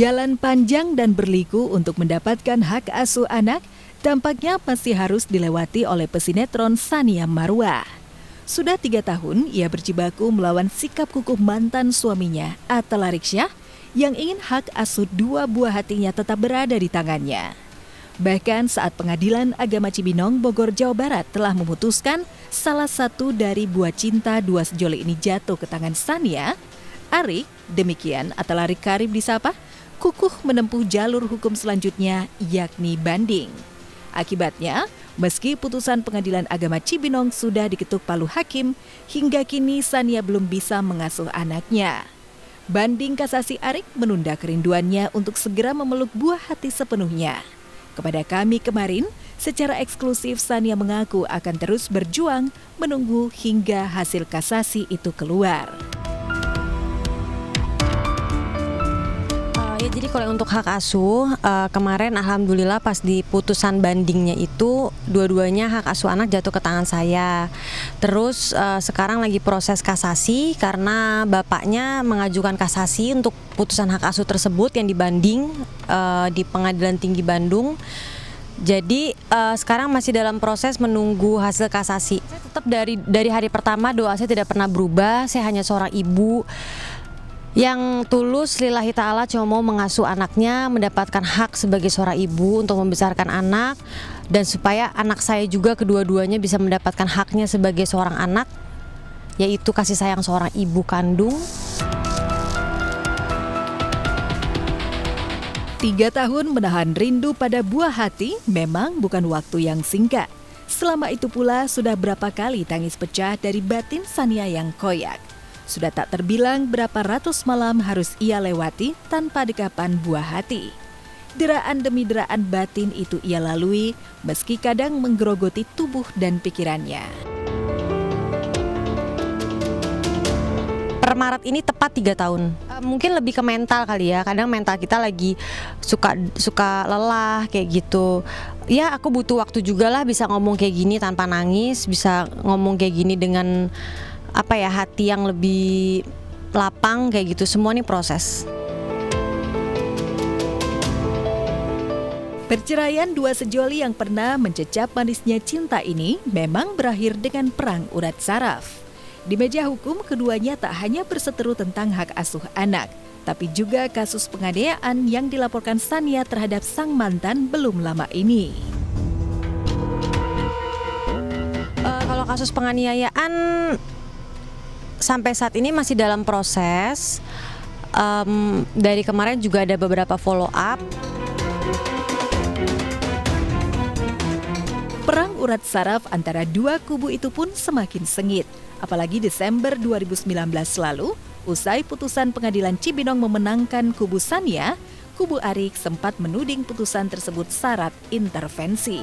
Jalan panjang dan berliku untuk mendapatkan hak asuh anak tampaknya masih harus dilewati oleh pesinetron Tsania Marwah. Sudah 3 tahun ia berjibaku melawan sikap kukuh mantan suaminya, Atta Lariksyah, yang ingin hak asuh 2 buah hatinya tetap berada di tangannya. Bahkan saat Pengadilan Agama Cibinong, Bogor, Jawa Barat telah memutuskan salah satu dari buah cinta 2 sejoli ini jatuh ke tangan Tsania, Arik, demikian Atta Larik Karib disapa, kukuh menempuh jalur hukum selanjutnya, yakni banding. Akibatnya, meski putusan Pengadilan Agama Cibinong sudah diketuk palu hakim, hingga kini Tsania belum bisa mengasuh anaknya. Banding kasasi Arik menunda kerinduannya untuk segera memeluk buah hati sepenuhnya. Kepada kami kemarin, secara eksklusif Tsania mengaku akan terus berjuang menunggu hingga hasil kasasi itu keluar. Jadi kalau untuk hak asuh, kemarin alhamdulillah pas di putusan bandingnya itu dua-duanya hak asuh anak jatuh ke tangan saya. Terus sekarang lagi proses kasasi karena bapaknya mengajukan kasasi untuk putusan hak asuh tersebut yang dibanding di Pengadilan Tinggi Bandung. Jadi sekarang masih dalam proses menunggu hasil kasasi. Saya tetap dari hari pertama doa saya tidak pernah berubah. Saya hanya seorang ibu yang tulus lillahi ta'ala cuma mau mengasuh anaknya, mendapatkan hak sebagai seorang ibu untuk membesarkan anak, dan supaya anak saya juga kedua-duanya bisa mendapatkan haknya sebagai seorang anak, yaitu kasih sayang seorang ibu kandung. 3 tahun menahan rindu pada buah hati memang bukan waktu yang singkat. Selama itu pula sudah berapa kali tangis pecah dari batin Tsania yang koyak. Sudah tak terbilang berapa ratus malam harus ia lewati tanpa dekapan buah hati. Deraan demi deraan batin itu ia lalui, meski kadang menggerogoti tubuh dan pikirannya. Per Maret ini tepat 3 tahun. Mungkin lebih ke mental kali ya. Kadang mental kita lagi suka lelah kayak gitu. Ya aku butuh waktu juga lah bisa ngomong kayak gini tanpa nangis, bisa ngomong kayak gini dengan hati yang lebih lapang kayak gitu. Semua nih proses. Perceraian 2 sejoli yang pernah mencecap manisnya cinta ini memang berakhir dengan perang urat saraf. Di meja hukum, keduanya tak hanya berseteru tentang hak asuh anak, tapi juga kasus penganiayaan yang dilaporkan Tsania terhadap sang mantan belum lama ini. Kalau kasus penganiayaan sampai saat ini masih dalam proses. Dari kemarin juga ada beberapa follow up. Perang urat saraf antara 2 kubu itu pun semakin sengit. Apalagi Desember 2019 lalu, usai putusan Pengadilan Cibinong memenangkan kubu Tsania, kubu Arik sempat menuding putusan tersebut syarat intervensi.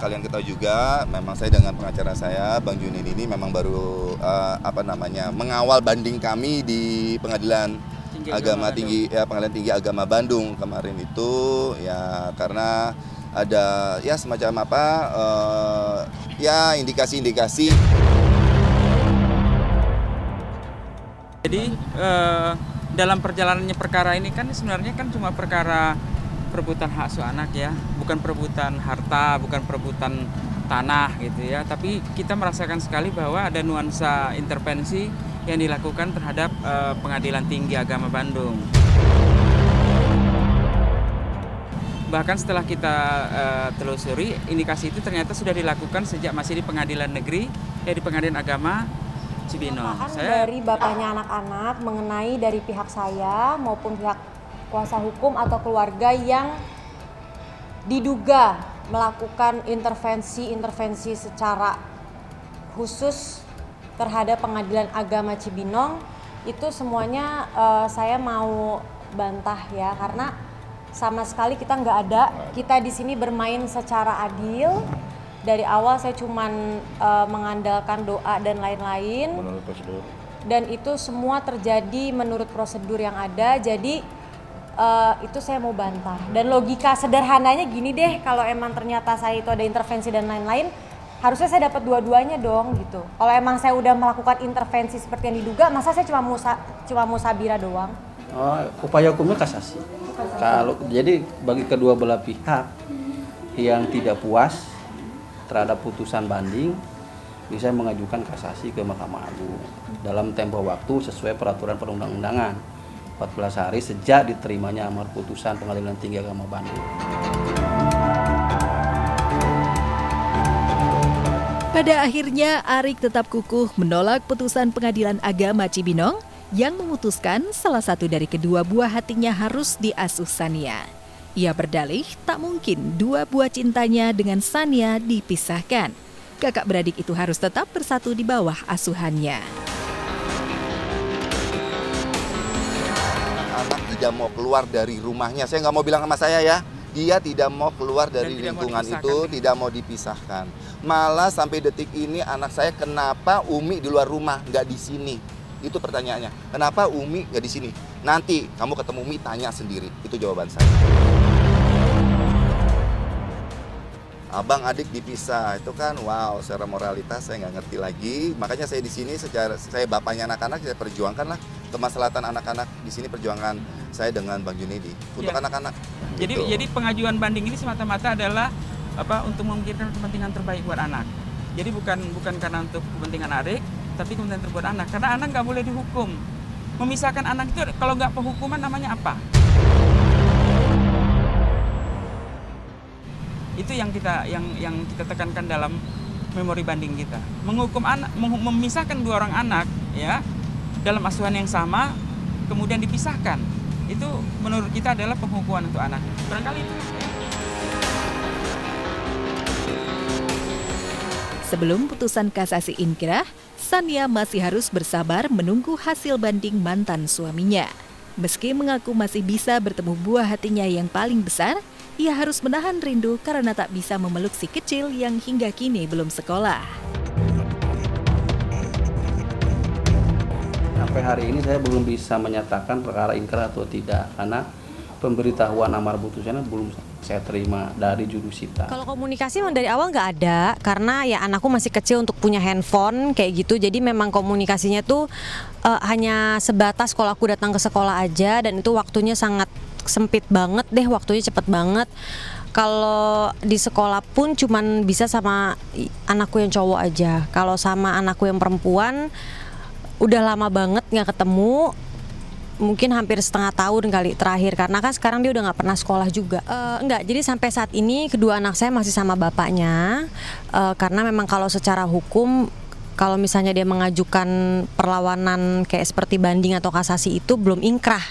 Kalian ketahui juga, memang saya dengan pengacara saya, Bang Junin ini memang baru mengawal banding kami di Pengadilan Pengadilan Tinggi Agama Bandung kemarin itu, ya karena ada ya semacam indikasi-indikasi. Jadi dalam perjalanannya perkara ini kan sebenarnya kan cuma perkara perebutan hak asuh anak ya, bukan perebutan harta, bukan perebutan tanah gitu ya, tapi kita merasakan sekali bahwa ada nuansa intervensi yang dilakukan terhadap Pengadilan Tinggi Agama Bandung. Bahkan setelah kita telusuri, indikasi itu ternyata sudah dilakukan sejak masih di Pengadilan Negeri, di Pengadilan Agama Cibinong. Dari bapaknya anak-anak mengenai dari pihak saya maupun pihak kuasa hukum atau keluarga yang diduga melakukan intervensi secara khusus terhadap Pengadilan Agama Cibinong, itu semuanya saya mau bantah ya, karena sama sekali kita nggak ada. Kita di sini bermain secara adil. Dari awal saya cuman mengandalkan doa dan lain-lain. Menurut prosedur. Dan itu semua terjadi menurut prosedur yang ada. Jadi itu saya mau bantah. Dan logika sederhananya gini deh, kalau emang ternyata saya itu ada intervensi dan lain-lain, harusnya saya dapat dua-duanya dong gitu. Kalau emang saya udah melakukan intervensi seperti yang diduga, masa saya cuma musabira doang? Upaya hukumnya kasasi. Kalau jadi bagi kedua belah pihak yang tidak puas terhadap putusan banding bisa mengajukan kasasi ke Mahkamah Agung dalam tempo waktu sesuai peraturan perundang-undangan 14 hari sejak diterimanya amar putusan Pengadilan Tinggi Agama Bandung. Pada akhirnya, Arik tetap kukuh menolak putusan Pengadilan Agama Cibinong yang memutuskan salah satu dari kedua buah hatinya harus diasuh Sania. Ia berdalih tak mungkin dua buah cintanya dengan Sania dipisahkan. Kakak beradik itu harus tetap bersatu di bawah asuhannya. Anak tidak mau keluar dari rumahnya. Saya nggak mau bilang sama saya ya. Dia tidak mau keluar dari lingkungan itu, tidak mau dipisahkan. Malah sampai detik ini anak saya kenapa Umi di luar rumah, nggak di sini? Itu pertanyaannya. Kenapa Umi nggak di sini? Nanti kamu ketemu Umi tanya sendiri. Itu jawaban saya. Abang adik dipisah, itu kan wow, secara moralitas saya nggak ngerti lagi. Makanya saya di sini secara saya bapaknya anak-anak, saya perjuangkan lah kemaslahatan anak-anak di sini, perjuangan saya dengan Bang Junedi untuk anak-anak. Jadi pengajuan banding ini semata-mata adalah untuk memikirkan kepentingan terbaik buat anak. Jadi bukan karena untuk kepentingan adik, tapi kepentingan terbaik buat anak. Karena anak nggak boleh dihukum. Memisahkan anak itu kalau nggak penghukuman namanya apa? Itu yang kita tekankan dalam memori banding kita. Menghukum anak, memisahkan dua orang anak ya dalam asuhan yang sama, kemudian dipisahkan. Itu menurut kita adalah penghukuman untuk anak. Barangkali itu. Sebelum putusan kasasi inkrah, Sania masih harus bersabar menunggu hasil banding mantan suaminya. Meski mengaku masih bisa bertemu buah hatinya yang paling besar, ia harus menahan rindu karena tak bisa memeluk si kecil yang hingga kini belum sekolah. Sampai hari ini saya belum bisa menyatakan perkara inkrah atau tidak karena pemberitahuan amar putusannya belum saya terima dari jurusita. Kalau komunikasi memang dari awal nggak ada karena ya anakku masih kecil untuk punya handphone kayak gitu, jadi memang komunikasinya tuh hanya sebatas kalau aku datang ke sekolah aja dan itu waktunya sangat sempit banget deh, waktunya cepet banget. Kalau di sekolah pun cuman bisa sama anakku yang cowok aja. Kalau sama anakku yang perempuan udah lama banget nggak ketemu, mungkin hampir setengah tahun kali terakhir karena kan sekarang dia udah nggak pernah sekolah juga. Enggak, jadi sampai saat ini kedua anak saya masih sama bapaknya karena memang kalau secara hukum kalau misalnya dia mengajukan perlawanan kayak seperti banding atau kasasi itu belum inkrah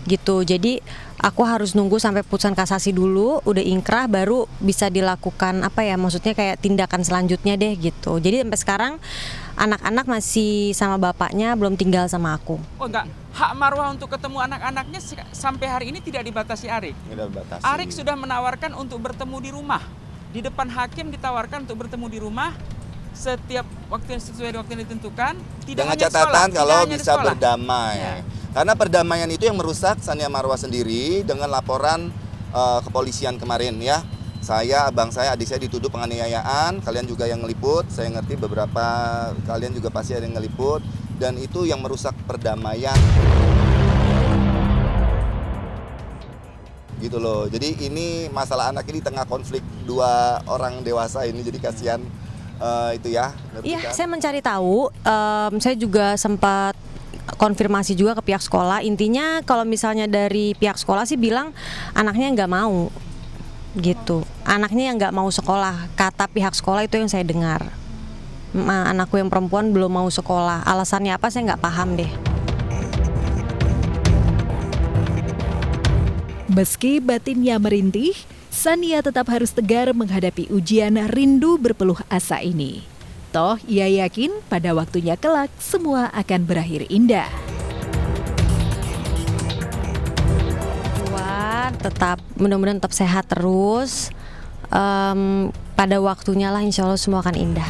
gitu. Jadi aku harus nunggu sampai putusan kasasi dulu, udah inkrah baru bisa dilakukan maksudnya kayak tindakan selanjutnya deh gitu. Jadi sampai sekarang anak-anak masih sama bapaknya, belum tinggal sama aku. Oh enggak, hak Marwah untuk ketemu anak-anaknya sampai hari ini tidak dibatasi Arik. Tidak dibatasi. Arik sudah menawarkan untuk bertemu di rumah. Di depan hakim ditawarkan untuk bertemu di rumah setiap waktu yang sesuai waktu yang ditentukan. Dengan catatan kalau bisa berdamai. Ya. Karena perdamaian itu yang merusak Sania Marwah sendiri dengan laporan kepolisian kemarin ya. Saya, abang saya, adik saya dituduh penganiayaan, kalian juga yang ngeliput, saya ngerti beberapa kalian juga pasti ada yang ngeliput, dan itu yang merusak perdamaian. Gitu loh, jadi ini masalah anak ini tengah konflik dua orang dewasa ini, jadi kasihan itu ya. Iya, saya mencari tahu, saya juga sempat konfirmasi juga ke pihak sekolah, intinya kalau misalnya dari pihak sekolah sih bilang anaknya nggak mau. Gitu, anaknya yang nggak mau sekolah, kata pihak sekolah itu yang saya dengar. Anakku yang perempuan belum mau sekolah, alasannya apa saya nggak paham deh. Meski batinnya merintih, Sania tetap harus tegar menghadapi ujian rindu berpeluh asa ini. Toh ia yakin pada waktunya kelak semua akan berakhir indah. Tetap mudah-mudahan tetap sehat terus, pada waktunya lah insya Allah semua akan indah.